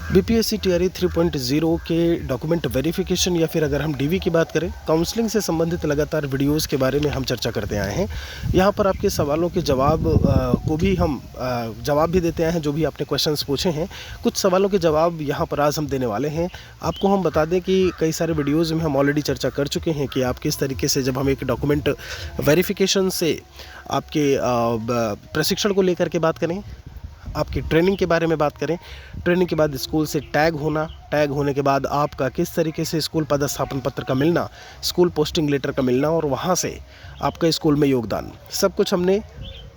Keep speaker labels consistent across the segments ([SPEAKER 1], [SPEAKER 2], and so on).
[SPEAKER 1] BPSC TRE 3.0 के document verification या फिर अगर हम डीवी की बात करें, काउंसलिंग से संबंधित लगातार वीडियोस के बारे में हम चर्चा करते आए हैं। यहाँ पर आपके सवालों के जवाब को भी हम जवाब भी देते आए हैं, जो भी आपने क्वेश्चंस पूछे हैं। कुछ सवालों के जवाब यहाँ पर आज हम देने वाले हैं। आपको हम बता दें कि कई सारे वीडियोज़ में हम ऑलरेडी चर्चा कर चुके हैं कि आप किस तरीके से, जब हम एक डॉक्यूमेंट वेरिफिकेशन से आपके प्रशिक्षण को लेकर के बात करें, आपकी ट्रेनिंग के बारे में बात करें, ट्रेनिंग के बाद स्कूल से टैग होना, टैग होने के बाद आपका किस तरीके से स्कूल पदस्थापन पत्र का मिलना, स्कूल पोस्टिंग लेटर का मिलना और वहाँ से आपका स्कूल में योगदान, सब कुछ हमने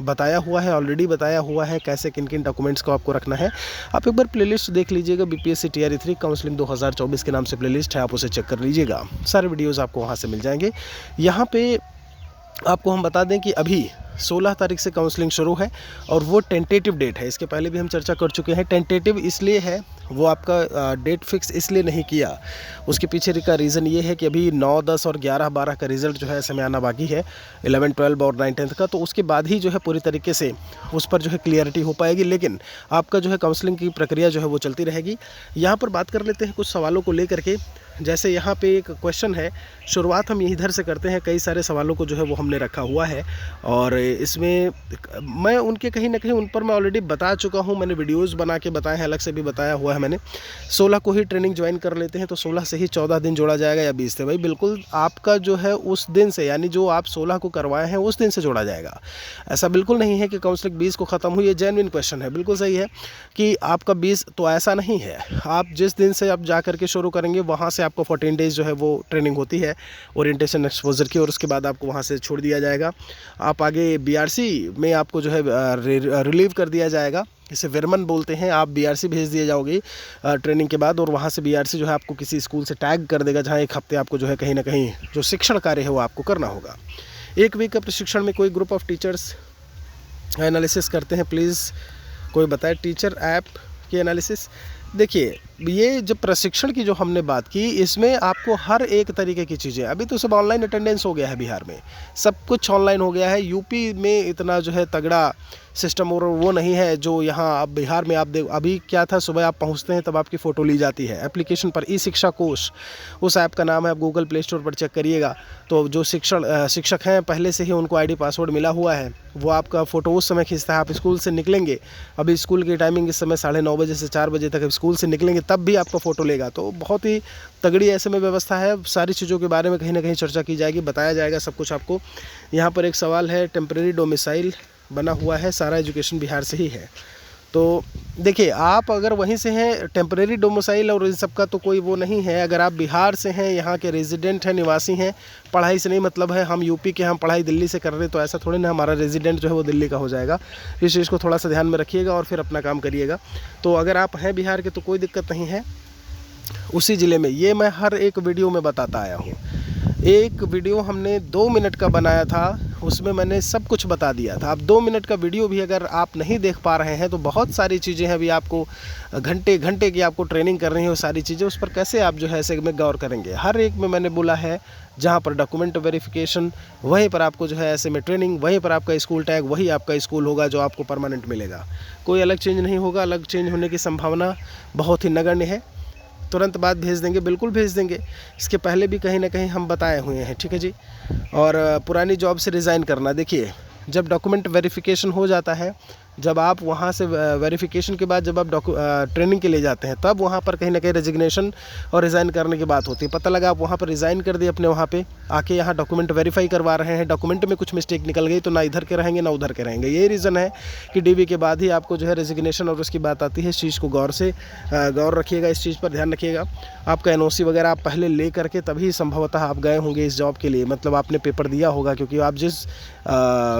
[SPEAKER 1] बताया हुआ है, ऑलरेडी बताया हुआ है कैसे किन किन डॉक्यूमेंट्स को आपको रखना है। आप एक बार प्लेलिस्ट देख लीजिएगा, बीपीएससी टीआरई 3 काउंसलिंग 2024 के नाम से प्लेलिस्ट है, आप उसे चेक कर लीजिएगा। सारे वीडियोज़ आपको वहाँ से मिल जाएंगे। यहाँ पे आपको हम बता दें कि अभी 16 तारीख से काउंसलिंग शुरू है और वो टेंटेटिव डेट है। इसके पहले भी हम चर्चा कर चुके हैं। टेंटेटिव इसलिए है, वो आपका डेट फिक्स इसलिए नहीं किया, उसके पीछे का रीज़न ये है कि अभी 9, 10 और 11, 12 का रिज़ल्ट जो है ऐसे में आना बाकी है, 11, 12 और 9, 10 का। तो उसके बाद ही जो है पूरी तरीके से उस पर जो है क्लियरिटी हो पाएगी, लेकिन आपका जो है काउंसलिंग की प्रक्रिया जो है वो चलती रहेगी। यहाँ पर बात कर लेते हैं कुछ सवालों को लेकर के। जैसे यहाँ पे एक क्वेश्चन है, शुरुआत हम इधर से करते हैं। कई सारे सवालों को जो है वो हमने रखा हुआ है और इसमें मैं उनके कहीं ना कहीं उन पर मैं ऑलरेडी बता चुका हूँ, मैंने वीडियोस बना के बताए हैं, अलग से भी बताया हुआ है मैंने। 16 को ही ट्रेनिंग ज्वाइन कर लेते हैं तो 16 से ही 14 दिन जोड़ा जाएगा या 20 से? भाई बिल्कुल, आपका जो है उस दिन से, यानी जो आप 16 को करवाए हैं उस दिन से जोड़ा जाएगा। ऐसा बिल्कुल नहीं है कि काउंसलिंग 20 को ख़त्म हुई। ये जेन्युइन क्वेश्चन है, बिल्कुल सही है कि आपका 20, तो ऐसा नहीं है। आप जिस दिन से आप जा करके शुरू करेंगे वहाँ से आपको 14 डेज़ जो है वो ट्रेनिंग होती है ओरिएंटेशन एक्सपोजर की, और उसके बाद आपको वहाँ से छोड़ दिया जाएगा। आप आगे बीआरसी में आपको जो है रिलीव कर दिया जाएगा, इसे विरमन बोलते हैं। आप बीआरसी भेज दिए जाओगे ट्रेनिंग के बाद, और वहाँ से बीआरसी जो है आपको किसी स्कूल से टैग कर देगा, जहाँ एक हफ्ते आपको जो है कहीं ना कहीं जो शिक्षण कार्य है वो आपको करना होगा। 1 वीक का प्रशिक्षण में कोई ग्रुप ऑफ टीचर्स एनालिसिस करते हैं, प्लीज़ कोई बताए टीचर ऐप की एनालिसिस। देखिए, ये जब प्रशिक्षण की जो हमने बात की, इसमें आपको हर एक तरीके की चीज़ें, अभी तो सब ऑनलाइन अटेंडेंस हो गया है, बिहार में सब कुछ ऑनलाइन हो गया है। यूपी में इतना जो है तगड़ा सिस्टम और वो नहीं है जो यहाँ अब बिहार में। आप देख, अभी क्या था, सुबह आप पहुँचते हैं तब आपकी फ़ोटो ली जाती है एप्लीकेशन पर। ई शिक्षा कोश उस ऐप का नाम है, आप गूगल प्ले स्टोर पर चेक करिएगा। तो जो शिक्षक हैं पहले से ही उनको आईडी पासवर्ड मिला हुआ है, वो आपका फ़ोटो उस समय खींचता है। आप स्कूल से निकलेंगे, अभी स्कूल की टाइमिंग इस समय 9:30 बजे से 4 बजे तक, स्कूल से निकलेंगे तब भी आपका फ़ोटो लेगा। तो बहुत ही तगड़ी ऐसे में व्यवस्था है। सारी चीज़ों के बारे में कहीं ना कहीं चर्चा की जाएगी, बताया जाएगा सब कुछ आपको। यहाँ पर एक सवाल है, टेम्परेरी डोमिसाइल बना हुआ है, सारा एजुकेशन बिहार से ही है। तो देखिए, आप अगर वहीं से हैं, टेम्परेरी डोमिसाइल और इन सब का तो कोई वो नहीं है। अगर आप बिहार से हैं, यहाँ के रेजिडेंट हैं, निवासी हैं, पढ़ाई से नहीं मतलब है, हम यूपी के, हम पढ़ाई दिल्ली से कर रहे हैं, तो ऐसा थोड़ी ना हमारा रेजिडेंट जो है वो दिल्ली का हो जाएगा। इस चीज़ को थोड़ा सा ध्यान में रखिएगा और फिर अपना काम करिएगा। तो अगर आप हैं बिहार के तो कोई दिक्कत नहीं है, उसी ज़िले में। ये मैं हर एक वीडियो में बताता आया हूँ। एक वीडियो हमने 2 मिनट का बनाया था, उसमें मैंने सब कुछ बता दिया था। अब 2 मिनट का वीडियो भी अगर आप नहीं देख पा रहे हैं तो बहुत सारी चीज़ें हैं, अभी आपको घंटे घंटे की आपको ट्रेनिंग कर रही है वो सारी चीज़ें, उस पर कैसे आप जो है ऐसे में गौर करेंगे। हर एक में मैंने बोला है, जहाँ पर डॉक्यूमेंट वेरिफिकेशन, वहीं पर आपको जो है ऐसे में ट्रेनिंग, वहीं पर आपका स्कूल टैग, वही आपका स्कूल होगा जो आपको परमानेंट मिलेगा। कोई अलग चेंज नहीं होगा। अलग चेंज होने की संभावना बहुत ही नगण्य है। तुरंत बाद भेज देंगे, बिल्कुल भेज देंगे। इसके पहले भी कहीं ना कहीं हम बताए हुए हैं, ठीक है जी। और पुरानी जॉब से रिज़ाइन करना, देखिए जब डॉक्यूमेंट वेरिफिकेशन हो जाता है, जब आप वहाँ से वेरिफिकेशन के बाद जब आप ट्रेनिंग के लिए जाते हैं, तब वहाँ पर कहीं ना कहीं रेजिग्नेशन और रिज़ाइन करने की बात होती है। पता लगा आप वहाँ पर रिज़ाइन कर दिए अपने, वहाँ पे आके यहाँ डॉक्यूमेंट वेरीफाई करवा रहे हैं, डॉक्यूमेंट में कुछ मिस्टेक निकल गई, तो ना इधर के रहेंगे ना उधर के रहेंगे। यही रीज़न है कि डीवी के बाद ही आपको जो है रेजिग्नेशन और उसकी बात आती है। इस चीज़ को गौर रखिएगा, इस चीज़ पर ध्यान रखिएगा। आपका एनओसी वगैरह आप पहले ले करके तभी संभवतः आप गए होंगे इस जॉब के लिए, मतलब आपने पेपर दिया होगा, क्योंकि आप जिस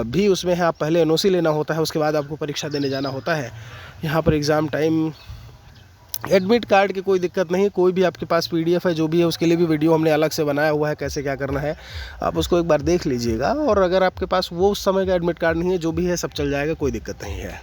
[SPEAKER 1] भी उसमें है, आप पहले एनओसी लेना होता है, उसके बाद आपको परीक्षा देने जाना होता है। यहाँ पर एग्ज़ाम टाइम, एडमिट कार्ड की कोई दिक्कत नहीं, कोई भी आपके पास पीडीएफ है जो भी है, उसके लिए भी वीडियो हमने अलग से बनाया हुआ है, कैसे क्या करना है, आप उसको एक बार देख लीजिएगा। और अगर आपके पास वो उस समय का एडमिट कार्ड नहीं है, जो भी है सब चल जाएगा, कोई दिक्कत नहीं है।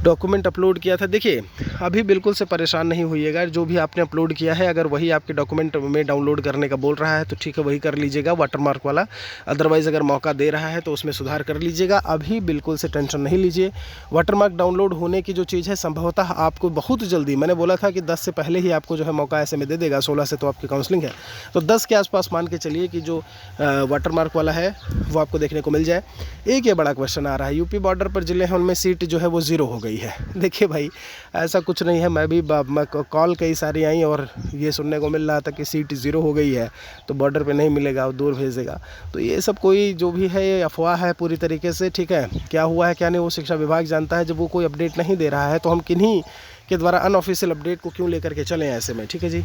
[SPEAKER 1] डॉक्यूमेंट अपलोड किया था। देखिए अभी बिल्कुल से परेशान नहीं होइएगा, जो भी आपने अपलोड किया है अगर वही आपके डॉक्यूमेंट में डाउनलोड करने का बोल रहा है तो ठीक है वही कर लीजिएगा वाटरमार्क वाला। अदरवाइज़ अगर मौका दे रहा है तो उसमें सुधार कर लीजिएगा। अभी बिल्कुल से टेंशन नहीं लीजिए। वाटरमार्क डाउनलोड होने की जो चीज़ है संभवतः आपको बहुत जल्दी, मैंने बोला था कि 10 से पहले ही आपको जो है मौका ऐसे में दे देगा। 16 से तो आपकी काउंसलिंग है, तो 10 के आसपास मान के चलिए कि जो वाटरमार्क वाला है वो आपको देखने को मिल जाए। एक ये बड़ा क्वेश्चन आ रहा है, यूपी बॉर्डर पर ज़िले हैं उनमें सीट जो है वो 0 हो गई है। देखिए भाई ऐसा कुछ नहीं है, मैं कॉल कई सारी आई और ये सुनने को मिल रहा था कि सीट 0 हो गई है तो बॉर्डर पे नहीं मिलेगा, वो दूर भेज देगा। तो ये सब कोई जो भी है ये अफवाह है पूरी तरीके से, ठीक है। क्या हुआ है क्या नहीं वो शिक्षा विभाग जानता है। जब वो कोई अपडेट नहीं दे रहा है तो हम किन्हीं के द्वारा अनऑफिशियल अपडेट को क्यों लेकर के चलें ऐसे में, ठीक है जी।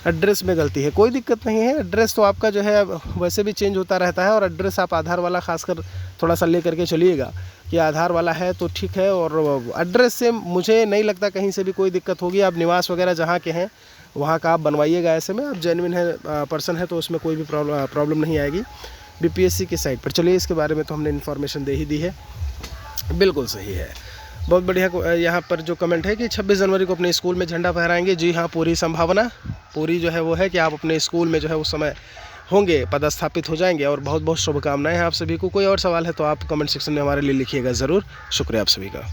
[SPEAKER 1] एड्रेस में गलती है, कोई दिक्कत नहीं है। एड्रेस तो आपका जो है वैसे भी चेंज होता रहता है, और एड्रेस आप आधार वाला खासकर थोड़ा सा ले करके चलिएगा कि आधार वाला है तो ठीक है। और एड्रेस से मुझे नहीं लगता कहीं से भी कोई दिक्कत होगी। आप निवास वगैरह जहाँ के हैं वहाँ का आप बनवाइएगा। ऐसे में आप जेन्युइन है पर्सन है तो उसमें कोई भी प्रॉब्लम नहीं आएगी। BPSC की साइट पर चलिए, इसके बारे में तो हमने इन्फॉर्मेशन दे ही दी है, बिल्कुल सही है। बहुत बढ़िया। यहाँ पर जो कमेंट है कि 26 जनवरी को अपने स्कूल में झंडा फहराएंगे। जी हाँ, पूरी संभावना पूरी जो है वो है कि आप अपने स्कूल में जो है उस समय होंगे, पदस्थापित हो जाएंगे। और बहुत बहुत शुभकामनाएं हैं आप सभी को। कोई और सवाल है तो आप कमेंट सेक्शन में हमारे लिए लिखिएगा ज़रूर। शुक्रिया आप सभी का।